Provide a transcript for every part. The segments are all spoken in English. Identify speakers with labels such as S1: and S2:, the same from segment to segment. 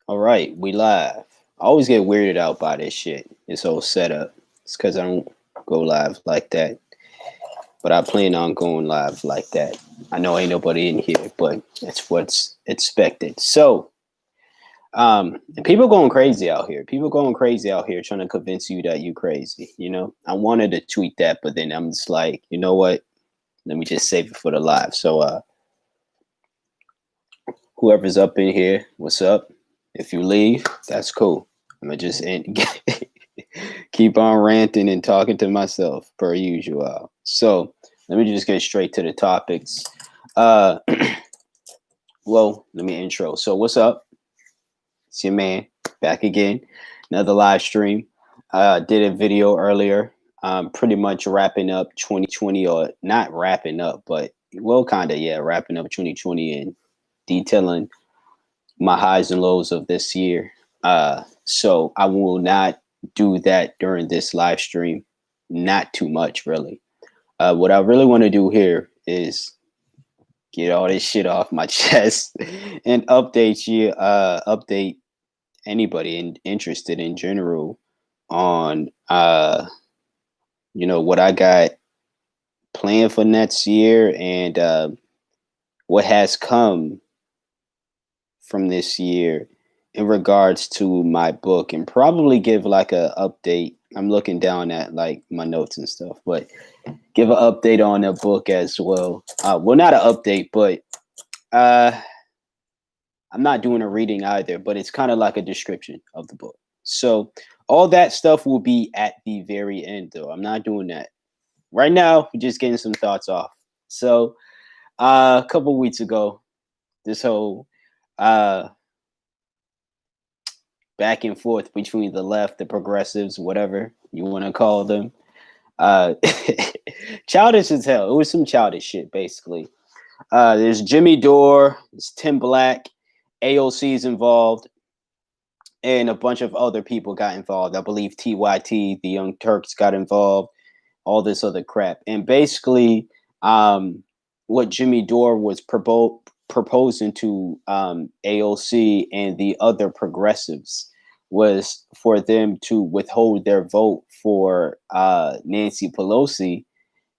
S1: All right, we live. I always get weirded out by this shit. This whole setup. It's because I don't go live like that, but I plan on going live like that. I know ain't nobody in here, but that's what's expected. And people going crazy out here. People going crazy out here trying to convince you that you crazy. I wanted to tweet that, but then I'm just like, you know what? Let me just save it for the live. So, whoever's up in here, what's up? If you leave, that's cool. I'm gonna just keep on ranting and talking to myself per usual. So let me just get straight to the topics. Uh, well, let me intro. So what's up? It's your man back again. Another live stream. Did a video earlier. Pretty much wrapping up 2020, or not wrapping up, but well, kind of, yeah, wrapping up 2020 and detailing my highs and lows of this year. So I will not do that during this live stream. Not too much, really. What I really want to do here is get all this shit off my chest and update anybody interested in general on what I got planned for next year and what has come from this year in regards to my book, and probably give like a update. I'm looking down at like my notes and stuff, but give an update on the book as well. Well, not an update, but uh, I'm not doing a reading either, but it's kind of like a description of the book. So all that stuff will be at the very end, though. I'm not doing that right now. We're just getting some thoughts off. So a couple weeks ago, this whole uh, back and forth between the left, the progressives, whatever you want to call them. Uh, childish as hell. It was some childish shit, basically. There's Jimmy Dore, there's Tim Black, AOC's involved, and a bunch of other people got involved. I believe TYT, the Young Turks, got involved, all this other crap. And basically, what Jimmy Dore was proposing to AOC and the other progressives was for them to withhold their vote for Nancy Pelosi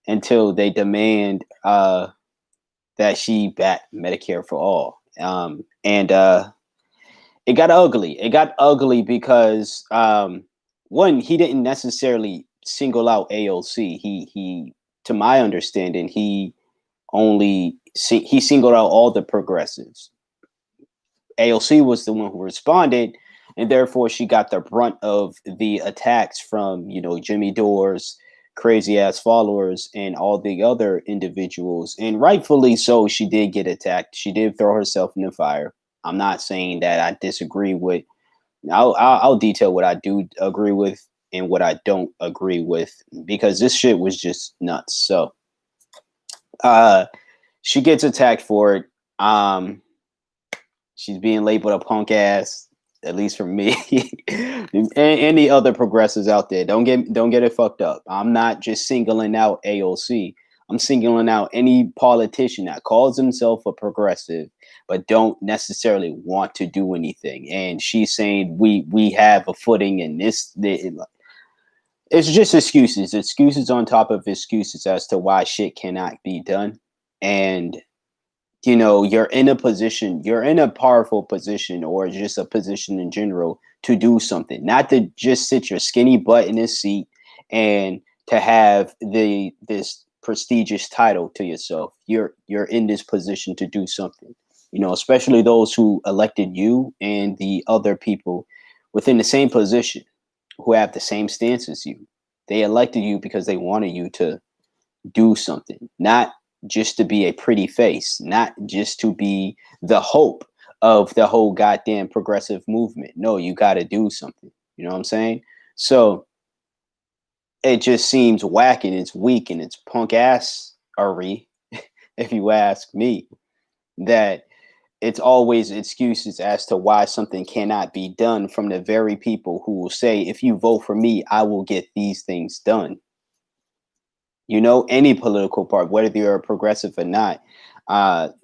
S1: until they demand that she back Medicare for all. And it got ugly. It got ugly because one, he didn't necessarily single out AOC. He, to my understanding, he he singled out all the progressives. AOC was the one who responded, and therefore she got the brunt of the attacks from Jimmy Dore's crazy ass followers and all the other individuals, and rightfully so. She did get attacked. She did throw herself in the fire. I'm not saying that I disagree with. I'll detail what I do agree with and what I don't agree with, because this shit was just nuts. So she gets attacked for it. She's being labeled a punk ass, at least for me, and the other progressives out there. Don't get it fucked up. I'm not just singling out AOC. I'm singling out any politician that calls himself a progressive but don't necessarily want to do anything. And she's saying we have a footing in this. It's just excuses on top of excuses as to why shit cannot be done. And you're in a position, you're in a powerful position, or just a position in general, to do something, not to just sit your skinny butt in a seat and to have this prestigious title to yourself. You're in this position to do something, especially those who elected you and the other people within the same position who have the same stance as you. They elected you because they wanted you to do something, not just to be a pretty face, not just to be the hope of the whole goddamn progressive movement. No, you got to do something. You know what I'm saying? So it just seems whack, and it's weak, and it's punk ass, Ari, if you ask me, that it's always excuses as to why something cannot be done from the very people who will say, if you vote for me, I will get these things done. Any political part, whether you're a progressive or not,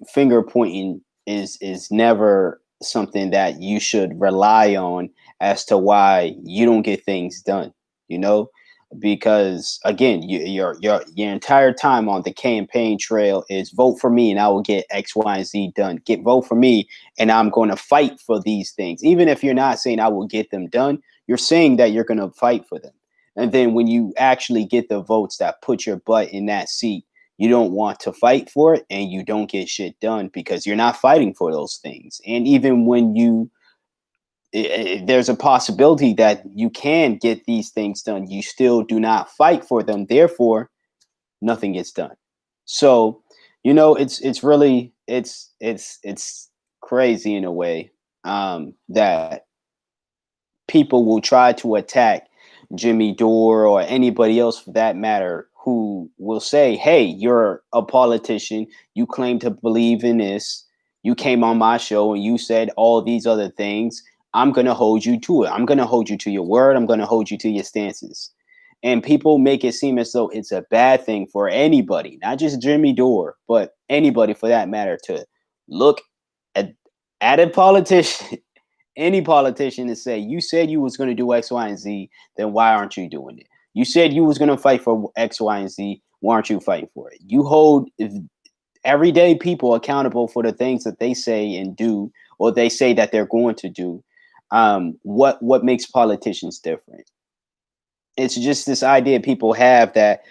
S1: finger pointing is never something that you should rely on as to why you don't get things done, you know? Because again, your entire time on the campaign trail is vote for me and I will get X, Y, and Z done. Get vote for me and I'm going to fight for these things. Even if you're not saying I will get them done, you're saying that you're going to fight for them. And then when you actually get the votes that put your butt in that seat, you don't want to fight for it and you don't get shit done because you're not fighting for those things. And even when there's a possibility that you can get these things done, you still do not fight for them. Therefore, nothing gets done. So, it's really it's crazy in a way, that people will try to attack Jimmy Dore or anybody else for that matter who will say, hey, you're a politician. You claim to believe in this. You came on my show and you said all these other things. I'm going to hold you to it. I'm going to hold you to your word. I'm going to hold you to your stances. And people make it seem as though it's a bad thing for anybody, not just Jimmy Dore, but anybody for that matter, to look at a politician, any politician, and say, you said you was going to do X, Y, and Z, then why aren't you doing it? You said you was going to fight for X, Y, and Z. Why aren't you fighting for it? You hold everyday people accountable for the things that they say and do, or they say that they're going to do. What makes politicians different? It's just this idea people have that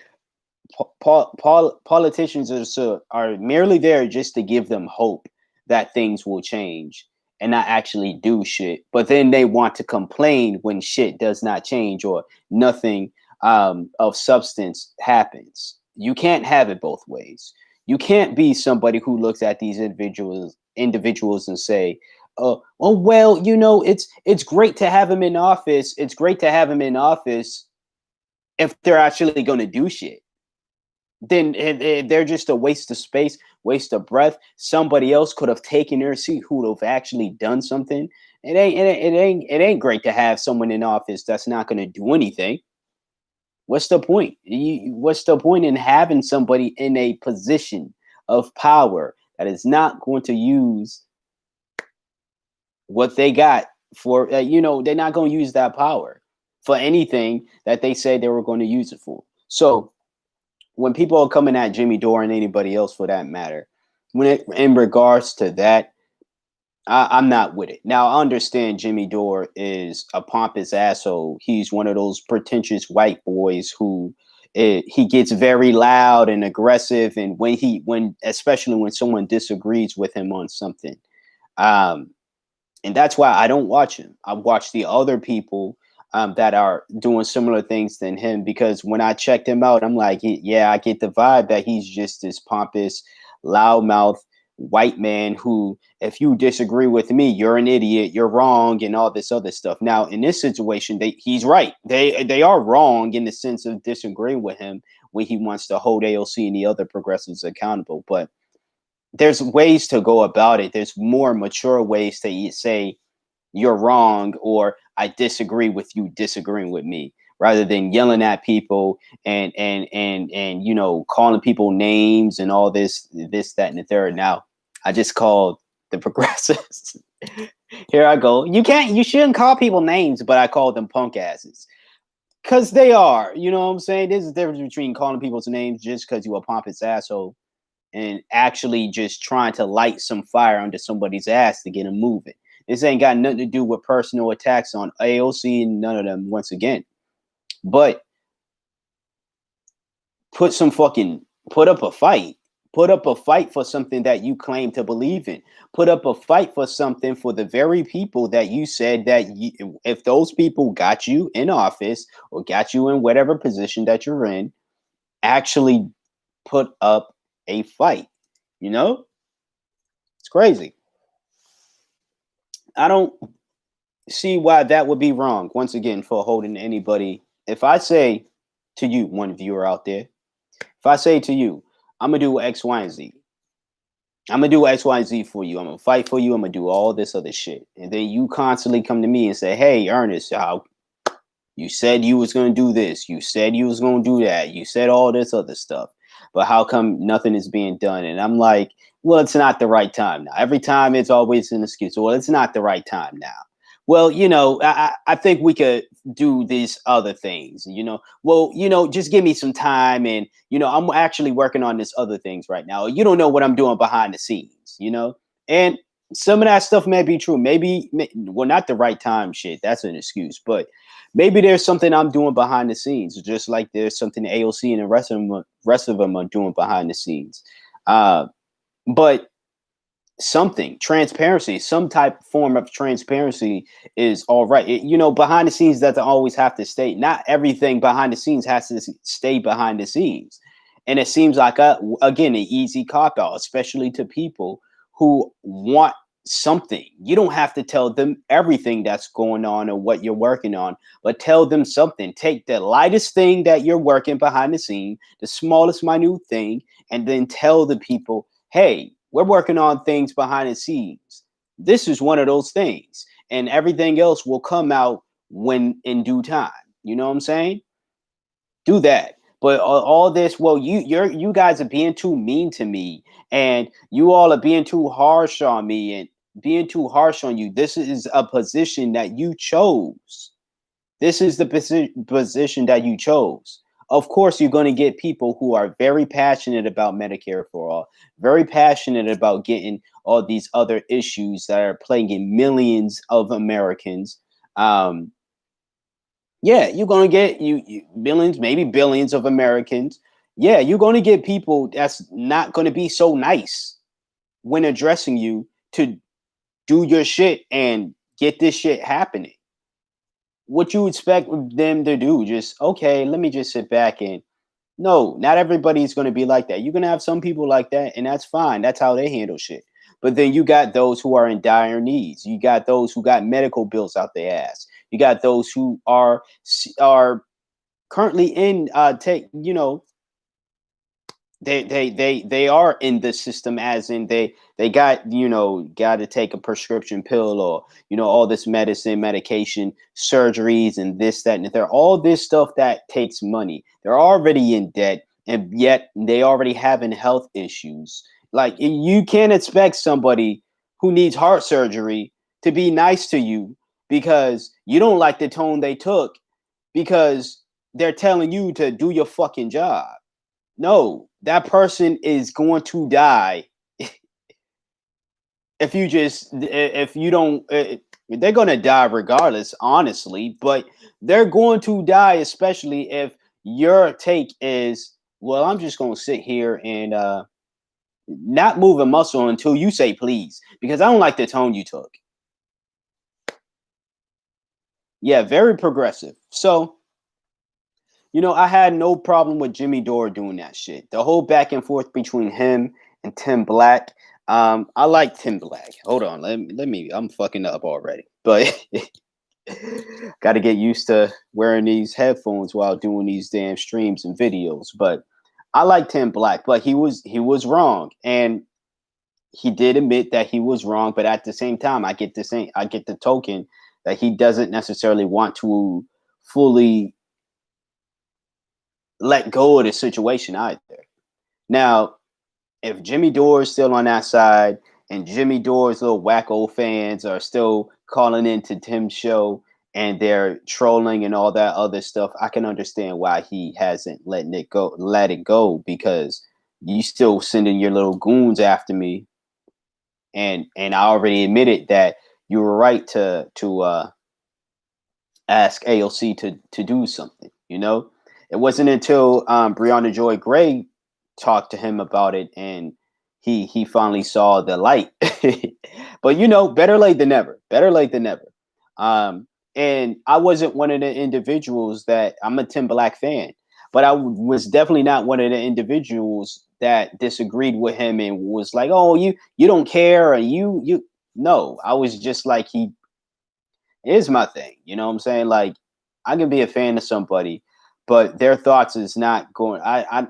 S1: politicians are merely there just to give them hope that things will change and not actually do shit. But then they want to complain when shit does not change or nothing of substance happens. You can't have it both ways. You can't be somebody who looks at these individuals and say, oh well, it's great to have him in office. It's great to have him in office if they're actually going to do shit. Then they're just a waste of space, waste of breath. Somebody else could have taken their seat who would have actually done something. It ain't great to have someone in office that's not going to do anything. What's the point? What's the point in having somebody in a position of power that is not going to use what they got for? They're not going to use that power for anything that they say they were going to use it for. So when people are coming at Jimmy Dore and anybody else for that matter, in regards to that, I'm not with it. Now, I understand Jimmy Dore is a pompous asshole. He's one of those pretentious white boys who he gets very loud and aggressive, and especially when someone disagrees with him on something, and that's why I don't watch him. I watch the other people that are doing similar things than him, because when I checked him out, I'm like, yeah, I get the vibe that he's just this pompous, loudmouth white man who, if you disagree with me, you're an idiot, you're wrong, and all this other stuff. Now, in this situation, he's right. They are wrong in the sense of disagreeing with him when he wants to hold AOC and the other progressives accountable. But there's ways to go about it. There's more mature ways to say you're wrong or I disagree with you disagreeing with me, rather than yelling at people and calling people names and all this, that, and the third. Now, I just called the progressives. Here I go. You shouldn't call people names, but I call them punk asses. Because they are, you know what I'm saying? There's a difference between calling people's names just because you're a pompous asshole and actually just trying to light some fire under somebody's ass to get them moving. This ain't got nothing to do with personal attacks on AOC and none of them, once again. But put up a fight. Put up a fight for something that you claim to believe in. Put up a fight for something for the very people that you said that if those people got you in office or got you in whatever position that you're in, actually put up a fight. It's crazy. I don't see why that would be wrong, once again, for holding anybody. If I say to you, one viewer out there, if I say to you, I'm going to do X, Y, and Z. I'm going to do X, Y, and Z for you. I'm going to fight for you. I'm going to do all this other shit. And then you constantly come to me and say, hey, Ernest, you said you was going to do this. You said you was going to do that. You said all this other stuff. but how come nothing is being done? And I'm like, well, it's not the right time now. Every time it's always an excuse. Well, it's not the right time now. Well, I think we could do these other things, Well, just give me some time. And, I'm actually working on this other things right now. You don't know what I'm doing behind the scenes. And some of that stuff may be true. Maybe, well, not the right time shit. That's an excuse. But maybe there's something I'm doing behind the scenes, just like there's something AOC and the rest of them are doing behind the scenes. But something transparency, some type form of transparency is all right. Behind the scenes doesn't always have to stay. Not everything behind the scenes has to stay behind the scenes. And it seems like again, an easy cop out, especially to people who want something. You don't have to tell them everything that's going on or what you're working on, but tell them something. Take the lightest thing that you're working behind the scene, the smallest minute thing, and then tell the people, hey, we're working on things behind the scenes. This is one of those things, and everything else will come out when in due time. You know what I'm saying? Do that. But all this, well, you guys are being too mean to me, and you all are being too harsh on me, and being too harsh on you. This is a position that you chose. This is the position that you chose. Of course, you're going to get people who are very passionate about Medicare for all, very passionate about getting all these other issues that are plaguing millions of Americans. Yeah, you're going to get you millions, maybe billions of Americans. Yeah, you're going to get people that's not going to be so nice when addressing you to do your shit and get this shit happening. What you expect them to do? Just, okay, let me just sit back and no, not everybody's going to be like that. You're going to have some people like that, and that's fine. That's how they handle shit. But then you got those who are in dire needs. You got those who got medical bills out their ass. You got those who are currently in they are in the system, as in they got to take a prescription pill, or all this medication, surgeries, and this, that, and they're all this stuff that takes money. They're already in debt, and yet they already having health issues. Like, you can't expect somebody who needs heart surgery to be nice to you because you don't like the tone they took, because they're telling you to do your fucking job. No, that person is going to die if you don't. They're going to die regardless, honestly, but they're going to die, especially if your take is, well, I'm just going to sit here and not move a muscle until you say please, because I don't like the tone you took. Yeah, very progressive. So, I had no problem with Jimmy Dore doing that shit. The whole back and forth between him and Tim Black. I like Tim Black. Hold on, let me. I'm fucking up already, but got to get used to wearing these headphones while doing these damn streams and videos. But I like Tim Black, but he was wrong, and he did admit that he was wrong. But at the same time, I get the token that he doesn't necessarily want to fully let go of the situation either. Now, if Jimmy Dore is still on that side, and Jimmy Dore's little wacko fans are still calling into Tim's show and they're trolling and all that other stuff, I can understand why he hasn't let it go, because you still sending your little goons after me. And I already admitted that you were right to ask AOC to do something. It wasn't until Breonna Joy Gray talked to him about it, and he finally saw the light. But better late than never. Better late than never. And I wasn't one of the individuals that, I'm a Tim Black fan, but I was definitely not one of the individuals that disagreed with him and was like, oh, you don't care, or you. No, I was just like, he is my thing. You know what I'm saying? Like, I can be a fan of somebody, but their thoughts is not going.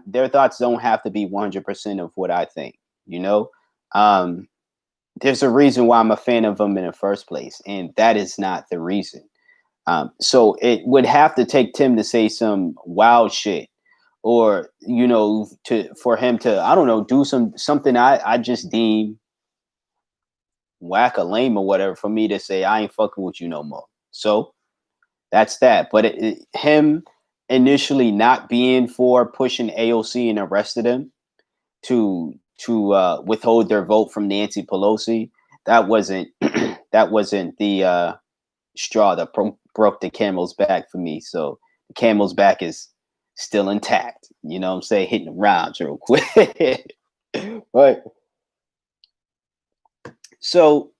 S1: Their thoughts don't have to be 100% of what I think. There's a reason why I'm a fan of them in the first place, and that is not the reason. So it would have to take Tim to say some wild shit, or for him to, I don't know, do something I just deem whack or lame or whatever, for me to say I ain't fucking with you no more. So that's that. But him initially not being for pushing AOC and arrested him to withhold their vote from Nancy Pelosi, that wasn't that wasn't the straw that broke the camel's back for me. So the camel's back is still intact. You know what I'm saying? Hitting the rhymes real quick. But so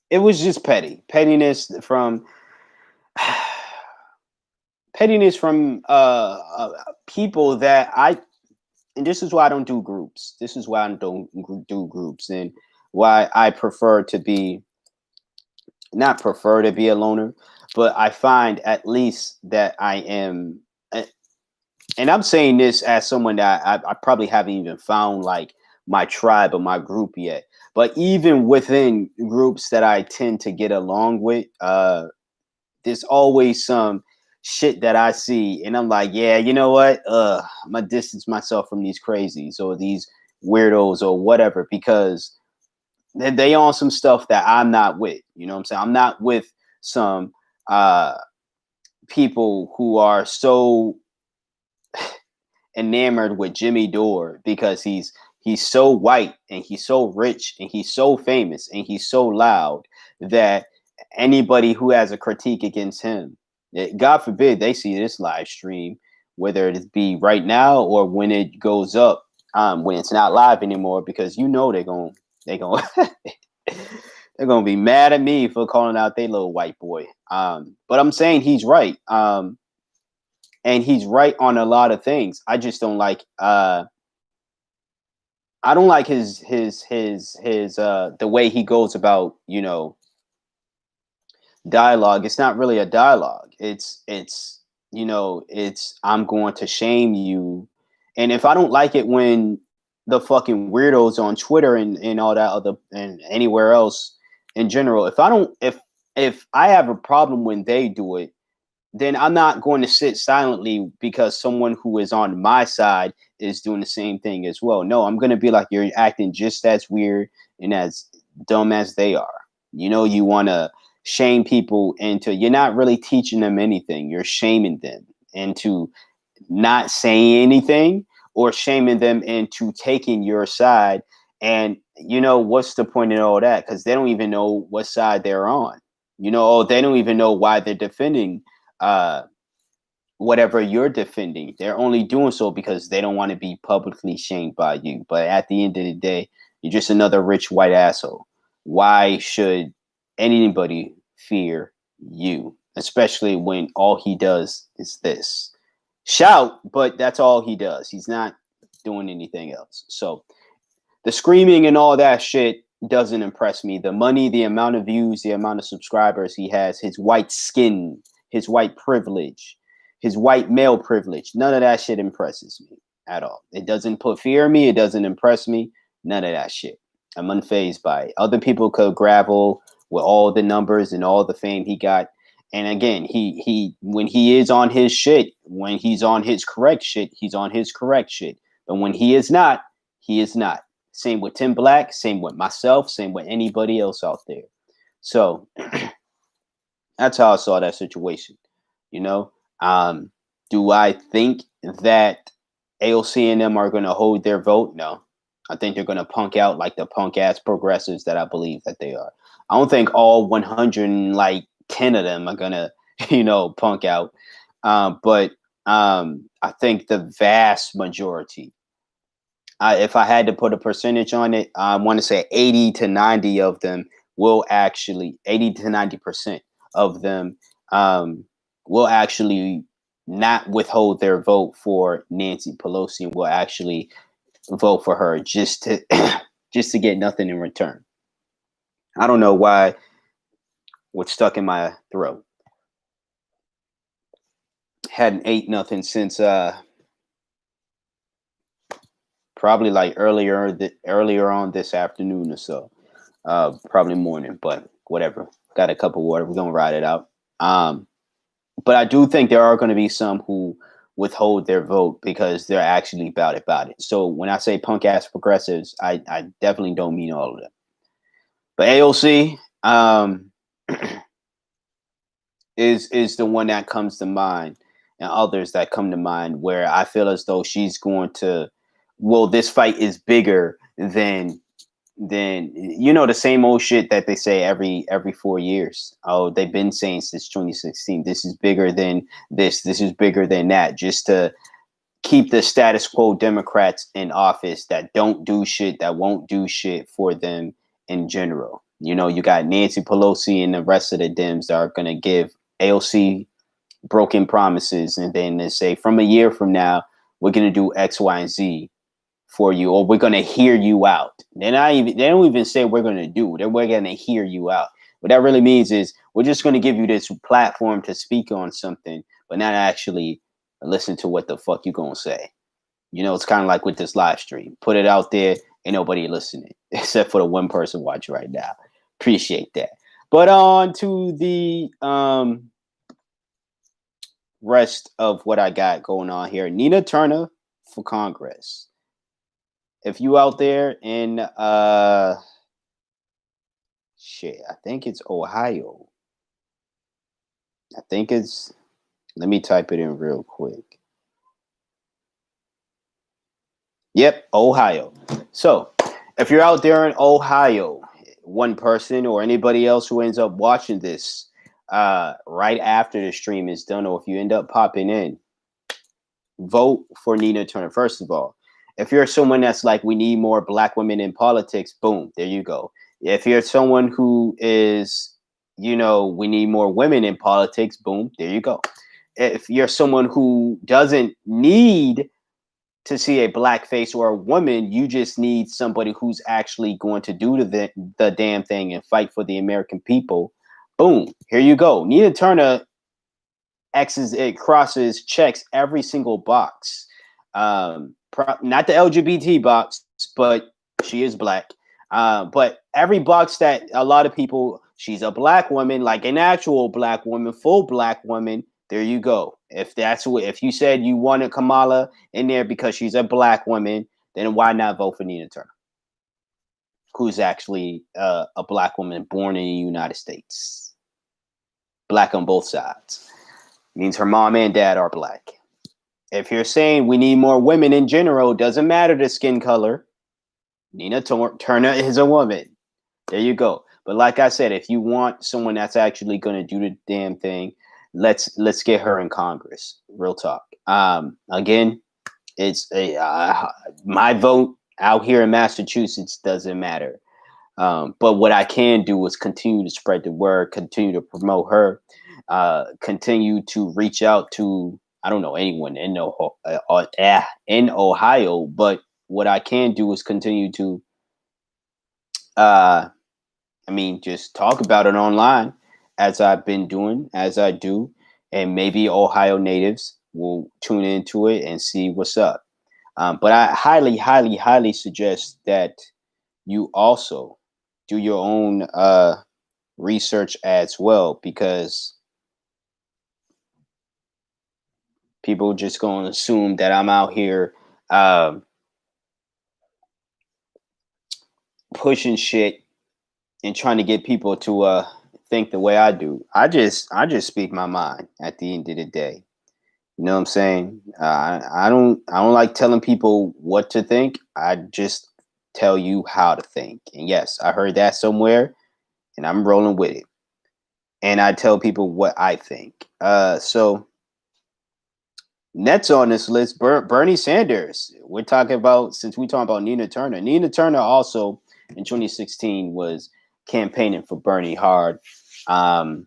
S1: it was just pettiness from people that and this is why I don't do groups. This is why I don't do groups, and why I prefer to be, not prefer to be a loner, but I find at least that I am, and I'm saying this as someone that I probably haven't even found like my tribe or my group yet. But even within groups that I tend to get along with, there's always some shit that I see, and I'm like, yeah, you know what? I'm gonna distance myself from these crazies or these weirdos or whatever, because they on some stuff that I'm not with. You know what I'm saying? I'm not with some people who are so enamored with Jimmy Dore because he's so white and he's so rich and he's so famous and he's so loud that anybody who has a critique against him, God forbid they see this live stream, whether it be right now or when it goes up, when it's not live anymore, because they're gonna they're gonna be mad at me for calling out their little white boy. But I'm saying he's right. And he's right on a lot of things. I just don't like I don't like his the way he goes about, dialogue. It's not really a dialogue. It's I'm going to shame you. And if I don't like it when the fucking weirdos on Twitter and all that other and anywhere else in general, if I have a problem when they do it, then I'm not going to sit silently because someone who is on my side is doing the same thing as well. No, I'm going to be like, you're acting just as weird and as dumb as they are. You want to shame people into, you're not really teaching them anything. You're shaming them into not saying anything, or shaming them into taking your side. And what's the point in all that? Because they don't even know what side they're on. They don't even know why they're defending whatever you're defending. They're only doing so because they don't want to be publicly shamed by you. But at the end of the day, you're just another rich white asshole. Why should anybody fear you? Especially when all he does is this. Shout, but that's all he does. He's not doing anything else. So the screaming and all that shit doesn't impress me. The money, the amount of views, the amount of subscribers he has, his white skin, his white privilege, his white male privilege, none of that shit impresses me at all. It doesn't put fear in me. It doesn't impress me. None of that shit. I'm unfazed by it. Other people could gravel with all the numbers and all the fame he got. And again, he when he is on his shit, when he's on his correct shit, he's on his correct shit. But when he is not, he is not. Same with Tim Black, same with myself, same with anybody else out there. So that's how I saw that situation. Do I think that AOC and them are going to hold their vote? No. I think they're going to punk out like the punk ass progressives that I believe that they are. I don't think all 110 of them are going to, punk out. But I think the vast majority, if I had to put a percentage on it, I want to say 80 to 90 of them will actually, 80 to 90% of them will actually not withhold their vote for Nancy Pelosi and will actually vote for her just to just to get nothing in return. I don't know why what's stuck in my throat. Hadn't ate nothing since probably like earlier on this afternoon or so. Probably morning, but whatever. Got a cup of water. We're gonna ride it out. But I do think there are going to be some who withhold their vote because they're actually about it. So when I say punk ass progressives, I definitely don't mean all of them. But AOC is the one that comes to mind, and others that come to mind, where I feel as though she's going to, well, this fight is bigger than the same old shit that they say every 4 years. Oh, they've been saying since 2016, this is bigger than this is bigger than that, just to keep the status quo Democrats in office that don't do shit, that won't do shit for them in general. You got Nancy Pelosi and the rest of the Dems that are going to give AOC broken promises, and then they say from a year from now, we're going to do X, Y, and Z for you, or we're going to hear you out. They don't even say we're going to do. We're going to hear you out. What that really means is we're just going to give you this platform to speak on something, but not actually listen to what the fuck you going to say. It's kind of like with this live stream. Put it out there, ain't nobody listening except for the one person watching right now. Appreciate that. But on to the rest of what I got going on here. Nina Turner for Congress. If you out there in shit, I think it's Ohio. Let me type it in real quick. Yep, Ohio. So if you're out there in Ohio, one person or anybody else who ends up watching this right after the stream is done, or if you end up popping in, vote for Nina Turner. First of all, if you're someone that's like, we need more black women in politics, boom, there you go. If you're someone who is, we need more women in politics, boom, there you go. If you're someone who doesn't need to see a black face or a woman, you just need somebody who's actually going to do the damn thing and fight for the American people, boom, here you go. Nina Turner crosses, checks every single box. Not the LGBT box, but she is black. But every box that a lot of people, she's a black woman, like an actual black woman, full black woman. There you go. If you said you wanted Kamala in there because she's a black woman, then why not vote for Nina Turner, who's actually a black woman born in the United States, black on both sides. Means her mom and dad are black. If you're saying we need more women in general, doesn't matter the skin color, Nina Turner is a woman. There you go. But like I said, if you want someone that's actually going to do the damn thing, let's get her in Congress. Real talk. Again, it's my vote out here in Massachusetts doesn't matter. But what I can do is continue to spread the word, continue to promote her, continue to reach out to, I don't know anyone in Ohio, but what I can do is continue to, just talk about it online as I've been doing, as I do, and maybe Ohio natives will tune into it and see what's up. But I highly, highly, highly suggest that you also do your own research as well, because people just going to assume that I'm out here pushing shit and trying to get people to think the way I do. I just speak my mind at the end of the day. You know what I'm saying? I don't like telling people what to think. I just tell you how to think. And yes, I heard that somewhere, and I'm rolling with it. And I tell people what I think. So next on this list, Bernie Sanders. Since we're talking about Nina Turner. Nina Turner also in 2016 was campaigning for Bernie hard. I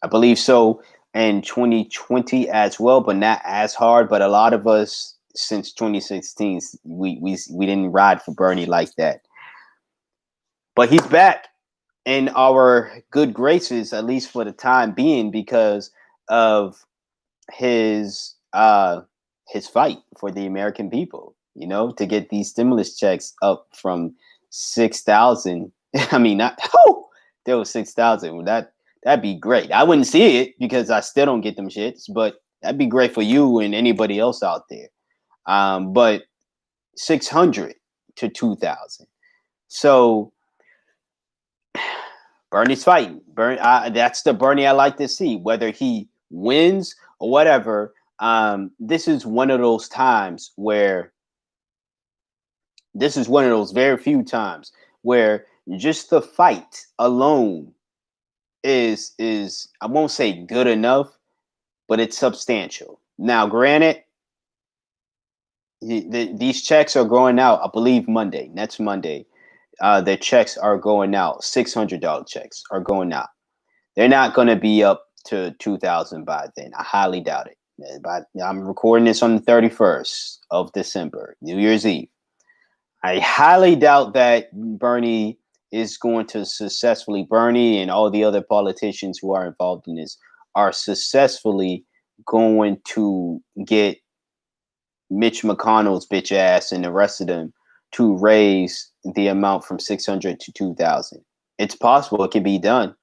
S1: believe so in 2020 as well, but not as hard. But a lot of us since 2016, we didn't ride for Bernie like that. But he's back in our good graces, at least for the time being, because of his fight for the American people, to get these stimulus checks up from 6,000. I mean, there was 6,000. That'd be great. I wouldn't see it because I still don't get them shits, but That'd be great for you and anybody else out there. But 600 to 2,000. So Bernie's fighting. That's the Bernie I like to see. Whether he wins or whatever, this is one of those times where this is one of those very few times where just the fight alone is I won't say good enough, but it's substantial. Now, granted, these checks are going out, I believe Monday, next Monday. The checks are going out. $600 checks are going out. They're not going to be up to 2,000 by then. I highly doubt it. But I'm recording this on the 31st of December, New Year's Eve. I highly doubt that Bernie is going to successfully, Bernie and all the other politicians who are involved in this are successfully going to get Mitch McConnell's bitch ass and the rest of them to raise the amount from 600 to 2,000. It's possible. It can be done.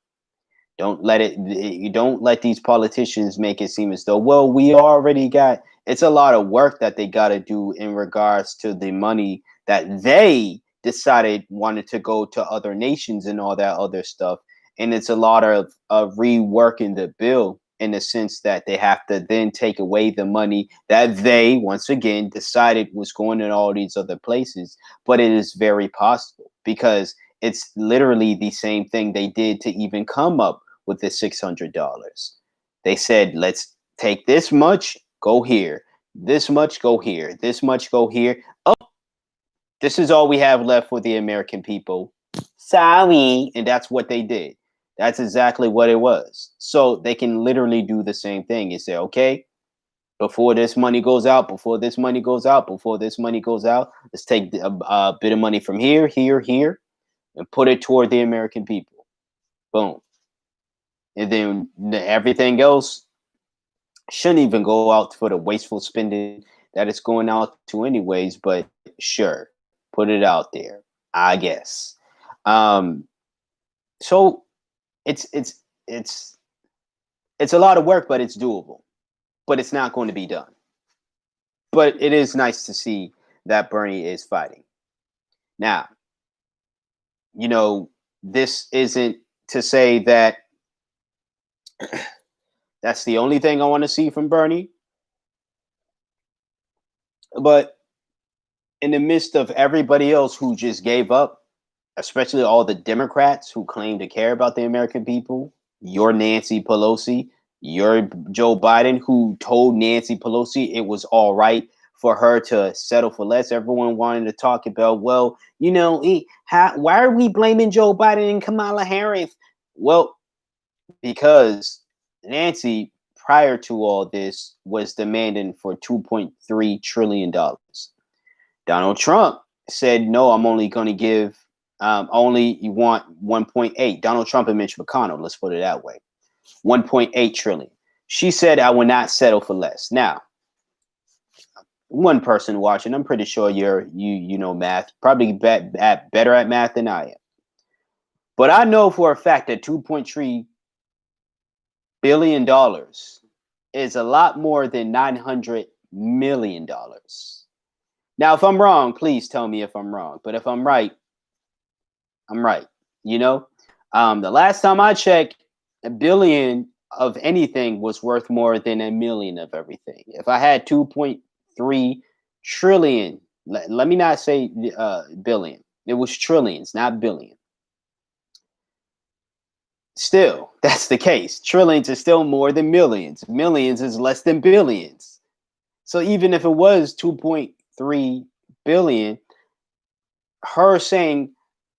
S1: Don't let these politicians make it seem as though, well, we already got, it's a lot of work that they got to do in regards to the money that they decided wanted to go to other nations and all that other stuff. And it's a lot of reworking the bill in the sense that they have to then take away the money that they, once again, decided was going in all these other places. But it is very possible because it's literally the same thing they did to even come up with the $600. They said, let's take this much, go here. This much, go here. This much, go here. Oh, this is all we have left for the American people. Sorry. And that's what they did. That's exactly what it was. So they can literally do the same thing and say, okay, before this money goes out, before this money goes out, before this money goes out, let's take a bit of money from here, here, here, and put it toward the American people. Boom. And then everything else shouldn't even go out for the wasteful spending that it's going out to anyways, but sure, put it out there, I guess. So it's a lot of work, but it's doable. But it's not going to be done. But it is nice to see that Bernie is fighting. Now, you know, this isn't to say that that's the only thing I want to see from Bernie. But in the midst of everybody else who just gave up, especially all the Democrats who claim to care about the American people, your Nancy Pelosi, your Joe Biden, who told Nancy Pelosi it was all right for her to settle for less. Everyone wanted to talk about, well, you know, why are we blaming Joe Biden and Kamala Harris? Well, because Nancy, prior to all this, was demanding for $2.3 trillion. Donald Trump said, no, I'm only going to give, only you want 1.8. Donald Trump and Mitch McConnell, let's put it that way. 1.8 trillion. She said, I will not settle for less. Now, one person watching, I'm pretty sure you know math, probably better at math than I am. But I know for a fact that $2.3 billion is a lot more than $900 million. Now, if I'm wrong, please tell me if I'm wrong. But if I'm right, I'm right. You know, the last time I checked, a billion of anything was worth more than a million of everything. If I had 2.3 trillion, let me not say billion. It was trillions, not billion. Still, that's the case. Trillions is still more than millions. Millions is less than billions. So even if it was 2.3 billion, her saying,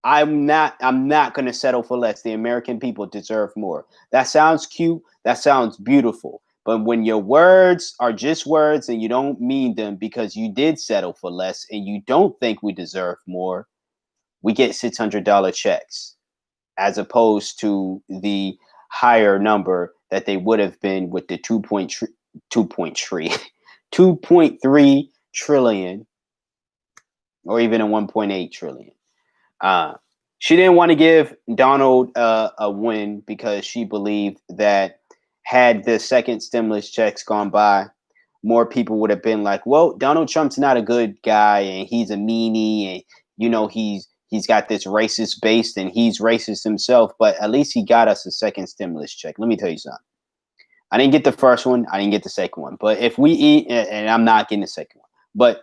S1: I'm not going to settle for less. The American people deserve more. That sounds cute. That sounds beautiful. But when your words are just words and you don't mean them because you did settle for less and you don't think we deserve more, we get $600 checks as opposed to the higher number that they would have been with the 2.3 trillion or even a 1.8 trillion. She didn't want to give Donald a win because she believed that had the second stimulus checks gone by, more people would have been like, well, Donald Trump's not a good guy and he's a meanie and he's got this racist base and he's racist himself, but at least he got us a second stimulus check. Let me tell you something. I didn't get the first one, I didn't get the second one. But if we eat, and I'm not getting the second one, but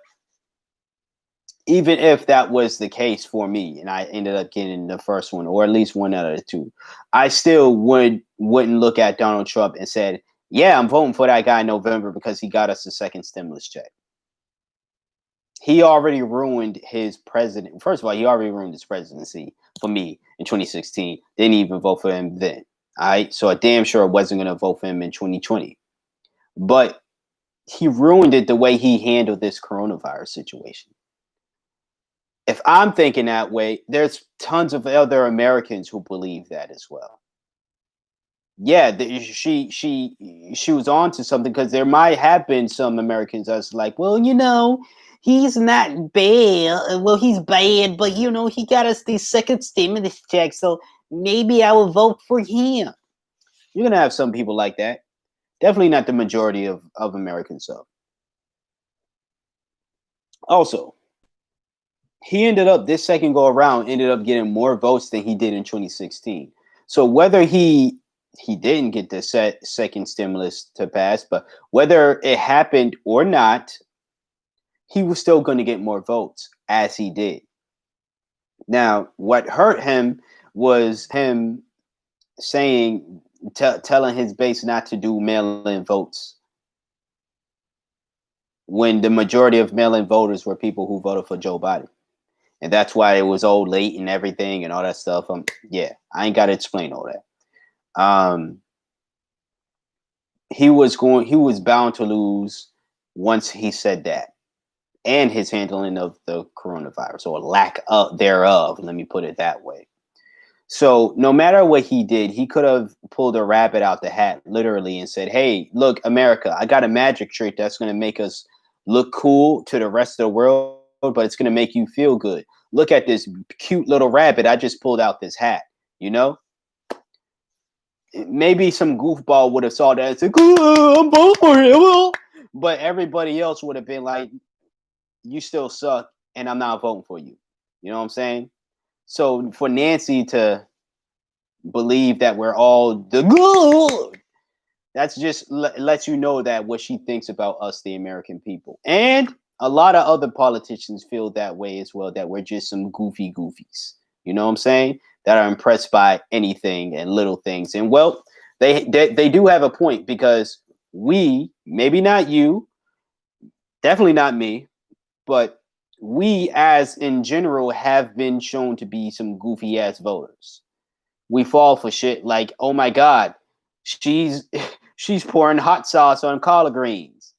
S1: even if that was the case for me and I ended up getting the first one or at least one out of the two, I still wouldn't look at Donald Trump and said, yeah, I'm voting for that guy in November because he got us a second stimulus check. He already ruined his president. First of all, he already ruined his presidency for me in 2016. Didn't even vote for him then. All right. So I damn sure wasn't going to vote for him in 2020. But he ruined it the way he handled this coronavirus situation. If I'm thinking that way, there's tons of other Americans who believe that as well. Yeah, she was on to something because there might have been some Americans that's like, well, he's not bad. Well, he's bad, but he got us the second stimulus check, so maybe I will vote for him. You're gonna have some people like that. Definitely not the majority of Americans, though. Also, he ended up this second go around ended up getting more votes than he did in 2016. So whether he didn't get the second stimulus to pass, but whether it happened or not, he was still going to get more votes as he did. Now, what hurt him was him saying, telling his base not to do mail-in votes when the majority of mail-in voters were people who voted for Joe Biden. And that's why it was old late and everything and all that stuff. Yeah, I ain't got to explain all that. He was bound to lose once he said that, and his handling of the coronavirus or lack of thereof. Let me put it that way. So no matter what he did, he could have pulled a rabbit out the hat, literally, and said, hey, look, America, I got a magic trick that's going to make us look cool to the rest of the world, but it's going to make you feel good. Look at this cute little rabbit. I just pulled out this hat, Maybe some goofball would have saw that and said, I'm voting for him. But everybody else would have been like, you still suck, and I'm not voting for you. You know what I'm saying? So for Nancy to believe that we're all the good, that's just lets you know that what she thinks about us, the American people. And a lot of other politicians feel that way as well, that we're just some goofy goofies. You know what I'm saying? That are impressed by anything and little things. And well, they do have a point, because we, maybe not you, definitely not me, but we as in general have been shown to be some goofy ass voters. We fall for shit like, oh my God, she's pouring hot sauce on collard greens.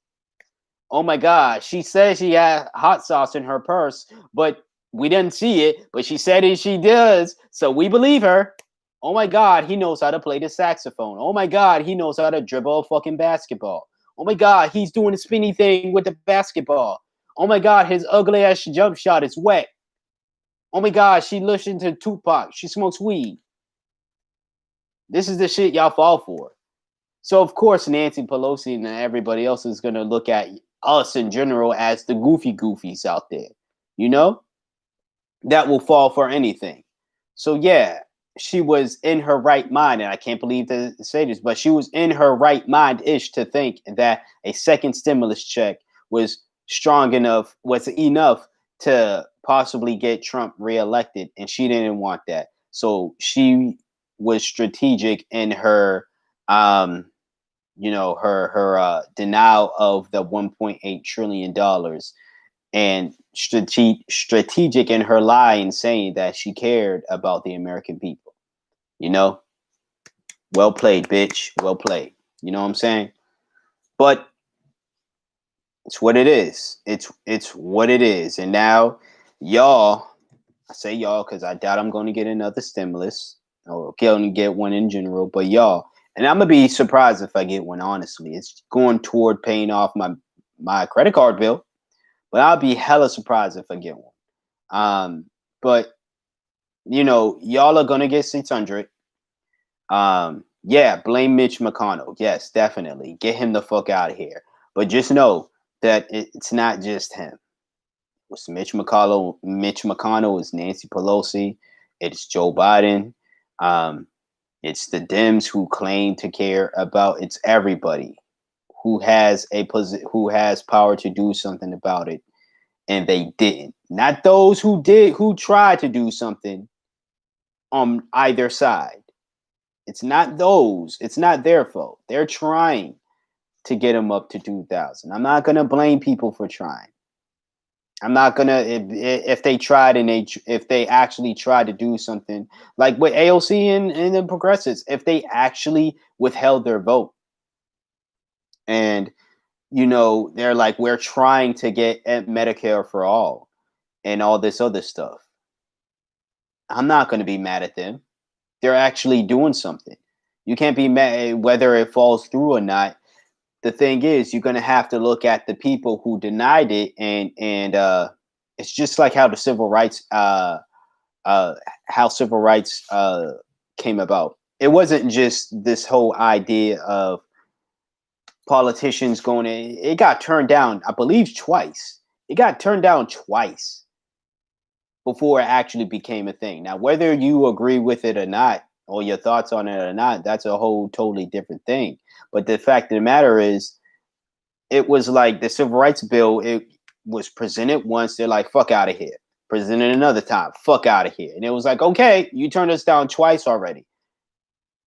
S1: Oh my God, she says she has hot sauce in her purse, but we didn't see it, but she said it, she does, so we believe her. Oh my God, he knows how to play the saxophone. Oh my God, he knows how to dribble a fucking basketball. Oh my God, he's doing a spinny thing with the basketball. Oh my God, his ugly ass jump shot is wet. Oh my God, she listens to Tupac. She smokes weed. This is the shit y'all fall for. So of course, Nancy Pelosi and everybody else is going to look at us in general as the goofy goofies out there, that will fall for anything. So yeah, she was in her right mind, and I can't believe to say this, but she was in her right mind-ish to think that a second stimulus check was enough to possibly get Trump reelected, and she didn't want that. So she was strategic in her denial of the $1.8 trillion, and strategic in her lie in saying that she cared about the American people. Well played, bitch. Well played. You know what I'm saying? But it's what it is. It's what it is. And now y'all, I say y'all because I doubt I'm going to get another stimulus or going to get one in general, but y'all, and I'm going to be surprised if I get one, honestly. It's going toward paying off my credit card bill, but I'll be hella surprised if I get one. But y'all are going to get 600. Yeah, blame Mitch McConnell. Yes, definitely. Get him the fuck out of here. But just know that it's not just him. It's Mitch McConnell. Mitch McConnell is Nancy Pelosi. It's Joe Biden. Um, it's the Dems who claim to care about. It's everybody who has who has power to do something about it, and they didn't. Not those who did, who tried to do something on either side. It's not those. It's not their fault. They're trying to get them up to 2,000. I'm not gonna blame people for trying. I'm not gonna if they tried and if they actually tried to do something like with AOC and the progressives, if they actually withheld their vote and they're like, we're trying to get Medicare for all and all this other stuff. I'm not going to be mad at them. They're actually doing something. You can't be mad whether it falls through or not. The thing is, you're going to have to look at the people who denied it, and it's just like how the civil rights came about. It wasn't just this whole idea of politicians going in. It got turned down, I believe, twice. It got turned down twice before it actually became a thing. Now, whether you agree with it or not, or your thoughts on it or not, that's a whole totally different thing. But the fact of the matter is, it was like the civil rights bill, it was presented once, they're like, fuck out of here. Presented another time, fuck out of here. And it was like, okay, you turned us down twice already.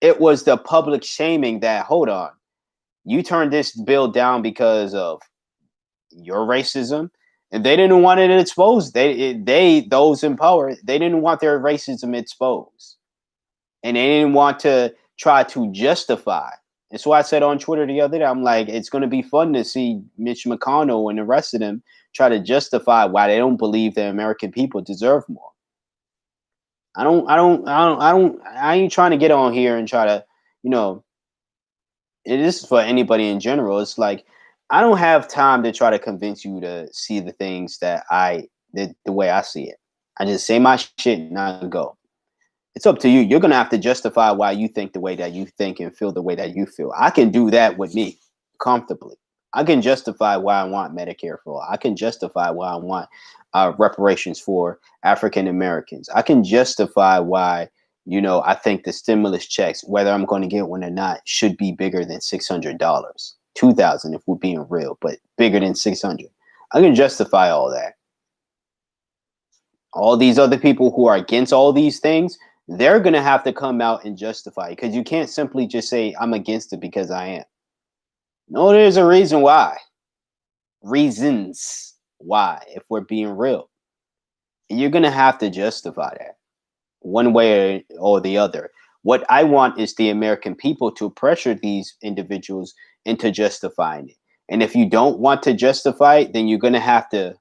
S1: It was the public shaming that, hold on, you turned this bill down because of your racism, and they didn't want it exposed. Those in power, they didn't want their racism exposed, and they didn't want to try to justify. And so I said on Twitter the other day, I'm like, it's going to be fun to see Mitch McConnell and the rest of them try to justify why they don't believe the American people deserve more. I ain't trying to get on here and try to, it is for anybody in general. It's like, I don't have time to try to convince you to see the things that the way I see it. I just say my shit and I go. It's up to you. You're going to have to justify why you think the way that you think and feel the way that you feel. I can do that with me comfortably. I can justify why I want Medicare for all. I can justify why I want reparations for African Americans. I can justify why, I think the stimulus checks, whether I'm going to get one or not, should be bigger than $600. 2,000 if we're being real, but bigger than 600. I can justify all that. All these other people who are against all these things, they're going to have to come out and justify it, because you can't simply just say, I'm against it because I am. No, there's a reason why. Reasons why, if we're being real. And you're going to have to justify that one way or the other. What I want is the American people to pressure these individuals into justifying it. And if you don't want to justify it, then you're going to have to,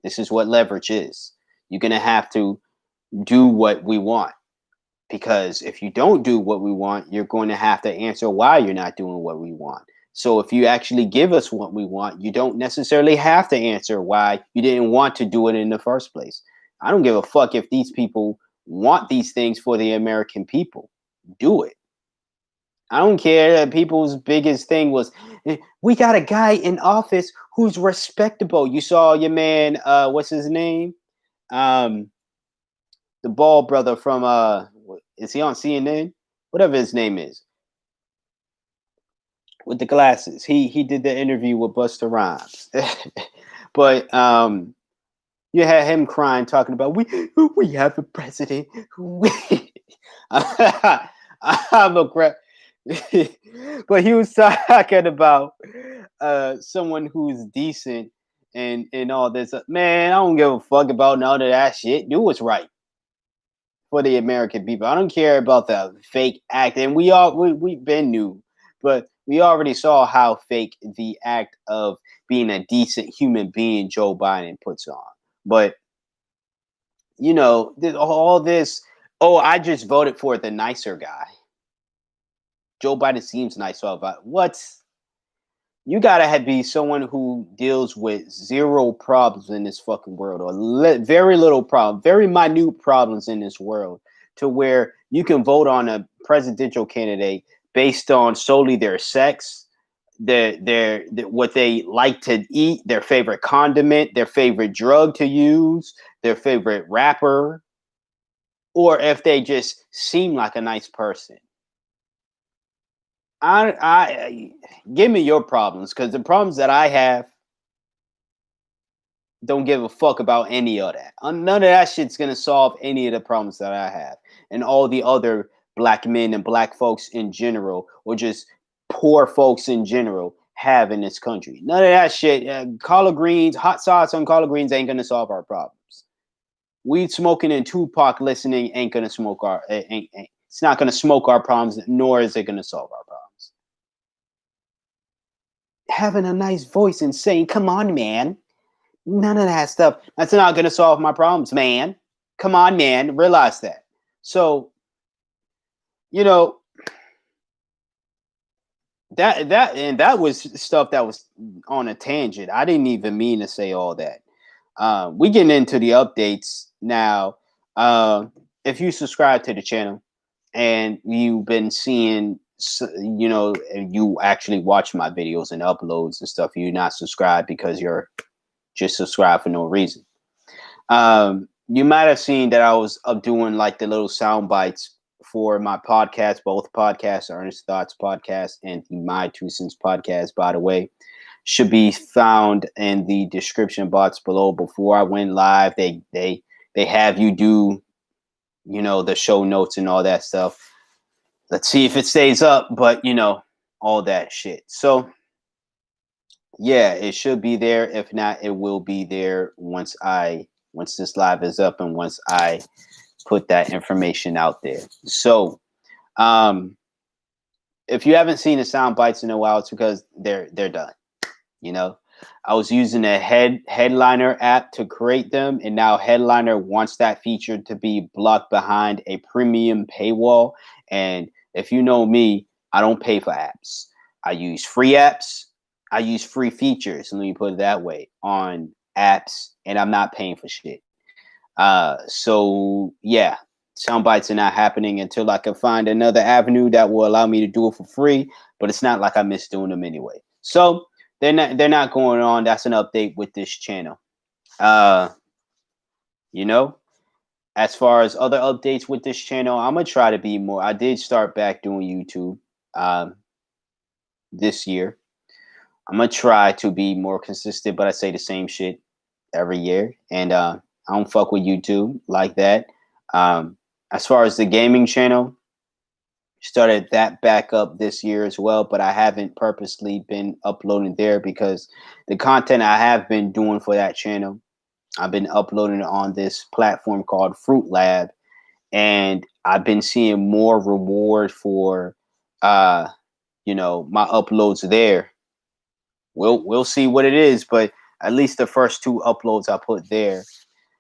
S1: this is what leverage is. You're going to have to do what we want. Because if you don't do what we want, you're going to have to answer why you're not doing what we want. So if you actually give us what we want, you don't necessarily have to answer why you didn't want to do it in the first place. I don't give a fuck if these people want these things for the American people. Do it. I don't care that people's biggest thing was, we got a guy in office who's respectable. You saw your man, what's his name? The bald brother from, is he on CNN? Whatever his name is. With the glasses. He did the interview with Busta Rhymes. But you had him crying, talking about, we have a president. I'm a crap. But he was talking about someone who's decent and all this. Man, I don't give a fuck about none of that shit. Do what's right for the American people. I don't care about the fake act. And we've been new, but we already saw how fake the act of being a decent human being Joe Biden puts on. But all this, I just voted for the nicer guy. Joe Biden seems nice. So you gotta be someone who deals with zero problems in this fucking world, or very little problem, very minute problems in this world, to where you can vote on a presidential candidate based on solely their sex, their what they like to eat, their favorite condiment, their favorite drug to use, their favorite rapper, or if they just seem like a nice person. I give me your problems, because the problems that I have don't give a fuck about any of that. None of that shit's gonna solve any of the problems that I have and all the other black men and black folks in general, or just poor folks in general, have in this country. None of that shit. Collard greens, hot sauce on collard greens ain't gonna solve our problems. Weed smoking and Tupac listening ain't gonna smoke our. It's not gonna smoke our problems, nor is it gonna solve our problems. Having a nice voice and saying, "Come on, man." None of that stuff. That's not going to solve my problems, man. Come on, man. Realize that. So, you know, that was stuff that was on a tangent. I didn't even mean to say all that. We getting into the updates now. If you subscribe to the channel and you've been seeing, you know, you actually watch my videos and uploads and stuff, you're not subscribed because you're just subscribe for no reason. You might have seen that I was up doing like the little sound bites for my podcast, both podcasts, Earnest Thoughts podcast and the My Two Cents podcast, by the way, should be found in the description box below. Before I went live, they have you do, you know, the show notes and all that stuff. Let's see if it stays up, but you know, all that shit. So yeah, it should be there. If not, it will be there once this live is up and once I put that information out there. So, if you haven't seen the sound bites in a while, it's because they're done. You know, I was using a Headliner app to create them, and now Headliner wants that feature to be blocked behind a premium paywall. And if you know me, I don't pay for apps. I use free apps. I use free features, let me put it that way, on apps, and I'm not paying for shit. So yeah, sound bites are not happening until I can find another avenue that will allow me to do it for free. But it's not like I miss doing them anyway. So they're not going on. That's an update with this channel. You know, as far as other updates with this channel, I'm gonna try to be more. I did start back doing YouTube this year. I'm gonna try to be more consistent, but I say the same shit every year, and I don't fuck with YouTube like that. As far as the gaming channel, started that back up this year as well, but I haven't purposely been uploading there because the content I have been doing for that channel, I've been uploading it on this platform called Fruit Lab, and I've been seeing more reward for, you know, my uploads there. We'll see what it is, but at least the first two uploads I put there,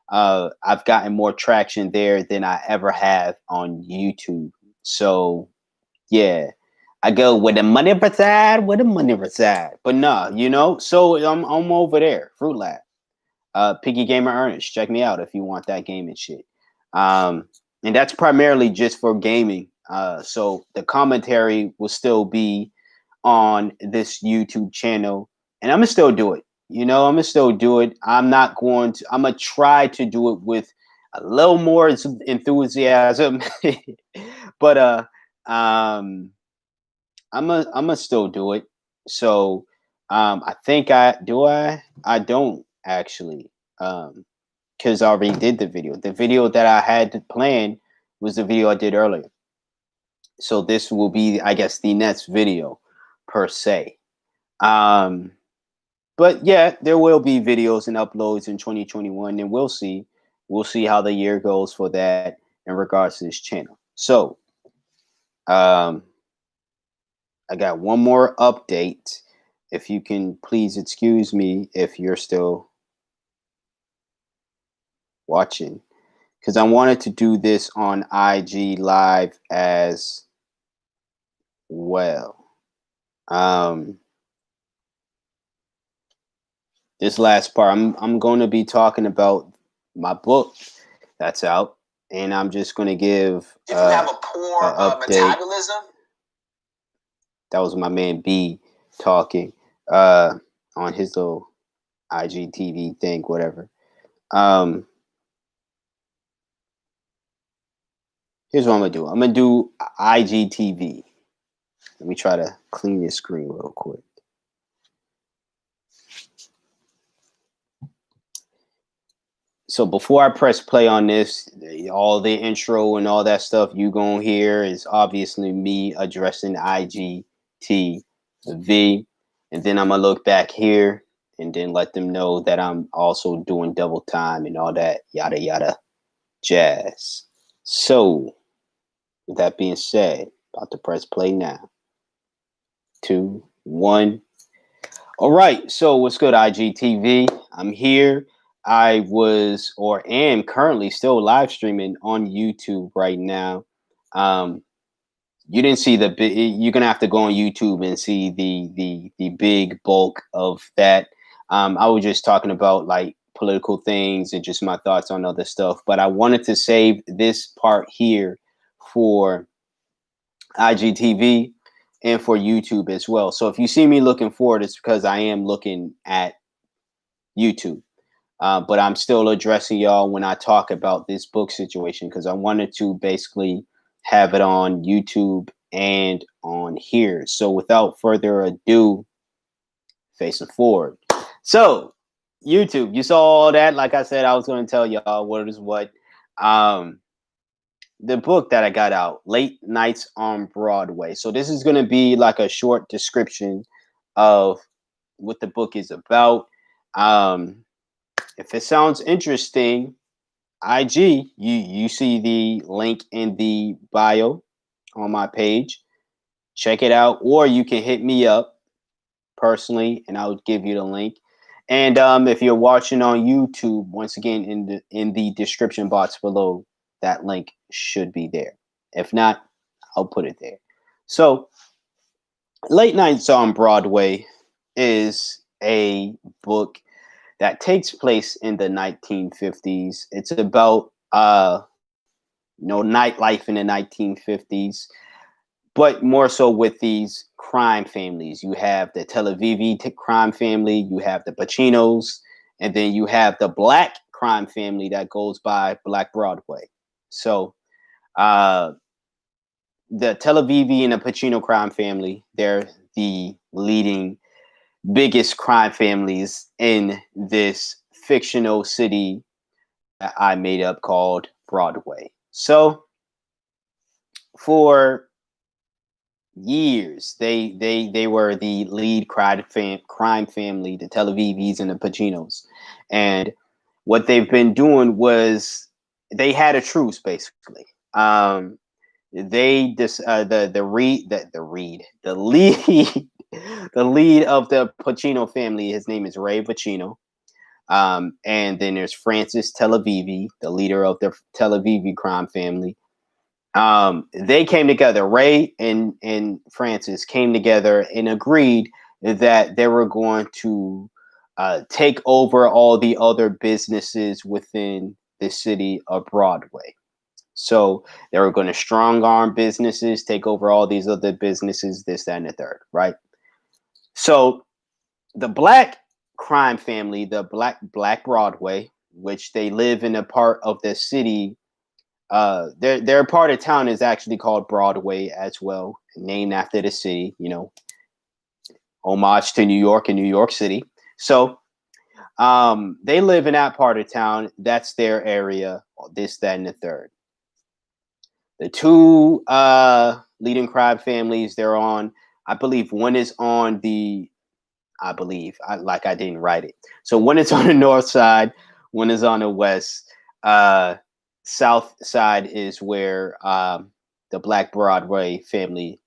S1: I've gotten more traction there than I ever have on YouTube. So yeah, I go where the money reside, where the money reside. But nah, you know, so I'm over there, Fruit Lab. Piggy Gamer Ernest, check me out if you want that gaming shit. And that's primarily just for gaming. So the commentary will still be on this YouTube channel, and I'm gonna still do it. You know, I'm gonna still do it. I'm gonna try to do it with a little more enthusiasm, but I'm gonna still do it. So I think I don't actually, because I already did the video. The video that I had to plan was the video I did earlier. So this will be, I guess, the next video per se. But yeah, there will be videos and uploads in 2021, and we'll see how the year goes for that in regards to this channel. So I got one more update. If you can please excuse me if you're still watching, because I wanted to do this on IG live as well. This last part, I'm going to be talking about my book that's out, and I'm just going to give
S2: if you have a poor metabolism.
S1: That was my man B talking on his little IGTV thing, whatever. Here's what I'm going to do. I'm going to do IGTV. Let me try to clean this screen real quick. So before I press play on this, all the intro and all that stuff you gonna hear is obviously me addressing IGTV. And then I'm gonna look back here and then let them know that I'm also doing double time and all that yada yada jazz. So with that being said, about to press play now. 2, 1. All right, so what's good, IGTV? I'm here. I was or am currently still live streaming on YouTube right now. You didn't see the big. You're gonna have to go on YouTube and see the big bulk of that. I was just talking about like political things and just my thoughts on other stuff. But I wanted to save this part here for IGTV and for YouTube as well. So if you see me looking forward, it's because I am looking at YouTube. But I'm still addressing y'all when I talk about this book situation because I wanted to basically have it on YouTube and on here. So without further ado, facing forward. So YouTube, you saw all that. Like I said, I was going to tell y'all what is what. The book that I got out, Late Nights on Broadway. So this is going to be like a short description of what the book is about. If it sounds interesting, IG, you see the link in the bio on my page. Check it out, or you can hit me up personally, and I'll give you the link. And if you're watching on YouTube, once again in the description box below, that link should be there. If not, I'll put it there. So, Late Nights on Broadway is a book that takes place in the 1950s. It's about nightlife in the 1950s, but more so with these crime families. You have the Tel Aviv crime family, you have the Pacinos, and then you have the Black crime family that goes by Black Broadway. So the Tel Aviv and the Pacino crime family, they're the leading biggest crime families in this fictional city that I made up called Broadway. So for years, they were the lead crime family, the Tel Avivis and the Pacinos. And what they've been doing was they had a truce basically. They just the lead the lead of the Pacino family, his name is Ray Pacino. And then there's Francis Tel Avivi, the leader of the Tel Avivi crime family. They came together. Ray and Francis came together and agreed that they were going to take over all the other businesses within the city of Broadway. So they were going to strong arm businesses, take over all these other businesses, this, that, and the third, right? So the Black crime family, the Black Broadway, which they live in a part of the city. Their part of town is actually called Broadway as well, named after the city. You know, homage to New York and New York City. So they live in that part of town. That's their area. This, that, and the third. The two leading crime families, they're on. I believe one is on the. I believe I didn't write it. So one is on the north side, one is on the west. South side is where the Black Broadway family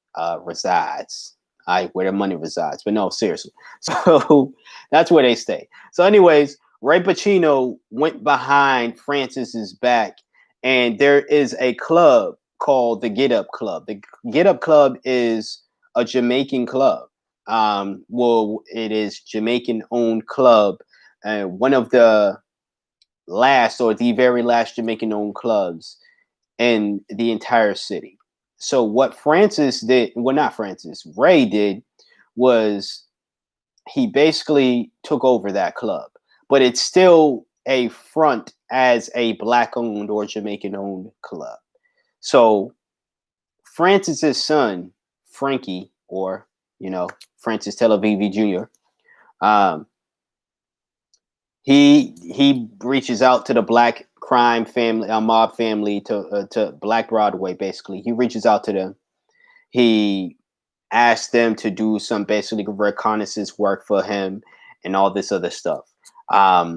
S1: resides. Where the money resides. But no, seriously. So that's where they stay. So, anyways, Ray Pacino went behind Francis's back, and there is a club called the Get Up Club. The Get Up Club is a Jamaican club. Well, it is Jamaican-owned club, and one of the last or the very last Jamaican-owned clubs in the entire city. So what Francis did, well, not Francis, Ray did, was he basically took over that club, but it's still a front as a black owned or Jamaican owned club. So Francis's son, Frankie, or, Francis Tel Aviv Jr., he reaches out to the black crime family, a mob family, to Black Broadway. Basically, he reaches out to them. He asked them to do some basically reconnaissance work for him and all this other stuff. I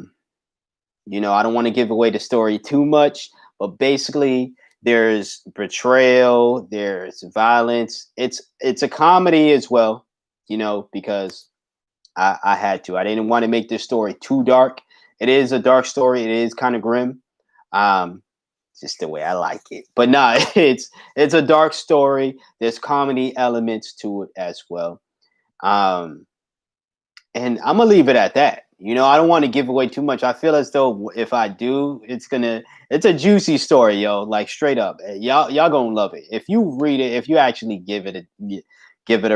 S1: don't want to give away the story too much, but basically there's betrayal, there's violence. It's a comedy as well, because I had to. I didn't want to make this story too dark. It is a dark story. It is kind of grim. Just the way I like it. But no, it's a dark story. There's comedy elements to it as well. And I'm gonna leave it at that. I don't want to give away too much. I feel as though if I do, it's a juicy story, yo. Like straight up, y'all gonna love it. If you read it, if you actually give it a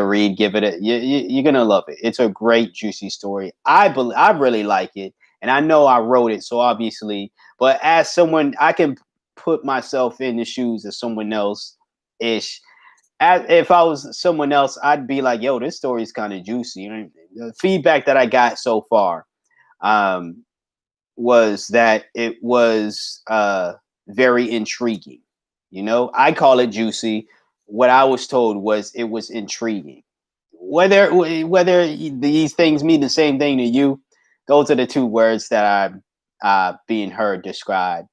S1: read, you're gonna love it. It's a great juicy story. I really like it, and I know I wrote it, so obviously. But as someone, I can put myself in the shoes of someone else ish. If I was someone else, I'd be like, yo, this story is kind of juicy. The feedback that I got so far was that it was very intriguing. I call it juicy. What I was told was it was intriguing. Whether these things mean the same thing to you, those are the two words that I'm being heard describe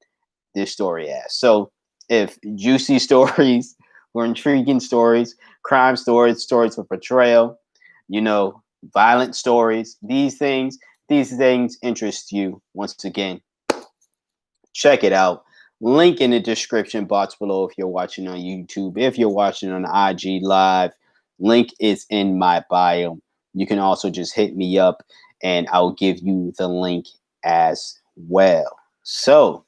S1: this story as. So if juicy stories or intriguing stories, crime stories, stories of betrayal, violent stories, these things interest you, once again, check it out. Link in the description box below if you're watching on YouTube. If you're watching on IG Live, link is in my bio. You can also just hit me up and I'll give you the link as well. So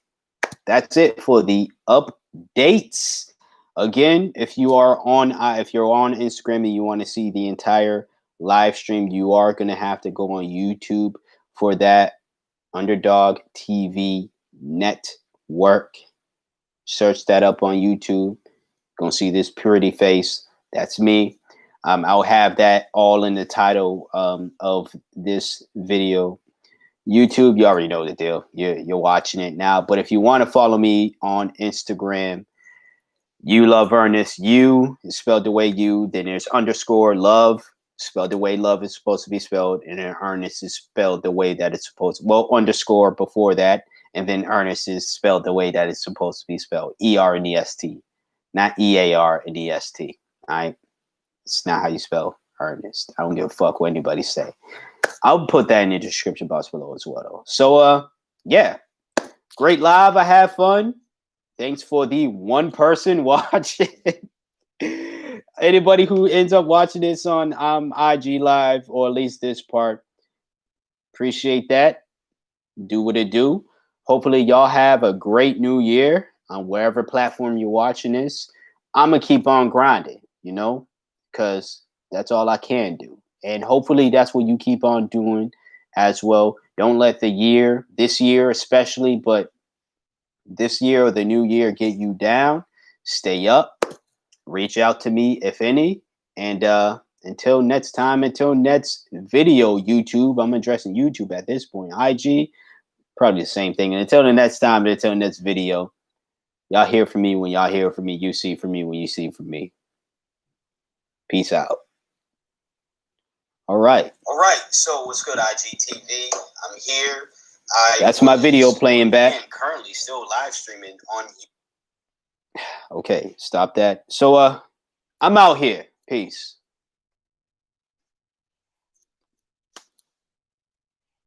S1: that's it for the updates. Again, if you're on Instagram and you want to see the entire live stream, you are going to have to go on YouTube for that. Underdog TV Network. Search that up on YouTube. Gonna see this pretty face. That's me. I'll have that all in the title of this video. YouTube, you already know the deal. You're watching it now. But if you want to follow me on Instagram, You Love Ernest. You is spelled the way you. Then there's underscore love, spelled the way love is supposed to be spelled, and then Ernest is spelled the way that it's supposed to. Well, underscore before that, and then Ernest is spelled the way that it's supposed to be spelled. E-R-N-E-S-T, not E-A-R-N-E-S-T. All right? It's not how you spell Ernest. I don't give a fuck what anybody say. I'll put that in the description box below as well, though. So, yeah. Great live. I had fun. Thanks for the one person watching. Anybody who ends up watching this on IG Live, or at least this part, appreciate that. Do what it do. Hopefully, y'all have a great new year on wherever platform you're watching this. I'm going to keep on grinding, because that's all I can do. And hopefully, that's what you keep on doing as well. Don't let this year especially, but this year or the new year get you down. Stay up. Reach out to me if any. And until next time, until next video, YouTube. I'm addressing YouTube at this point. IG, probably the same thing. And until the next time, until the next video, y'all hear from me when y'all hear from me. You see from me when you see from me. Peace out. All right.
S2: So what's good, IGTV? I'm here.
S1: That's my video playing back.
S2: Currently still live streaming on.
S1: Okay, stop that. So I'm out here. Peace.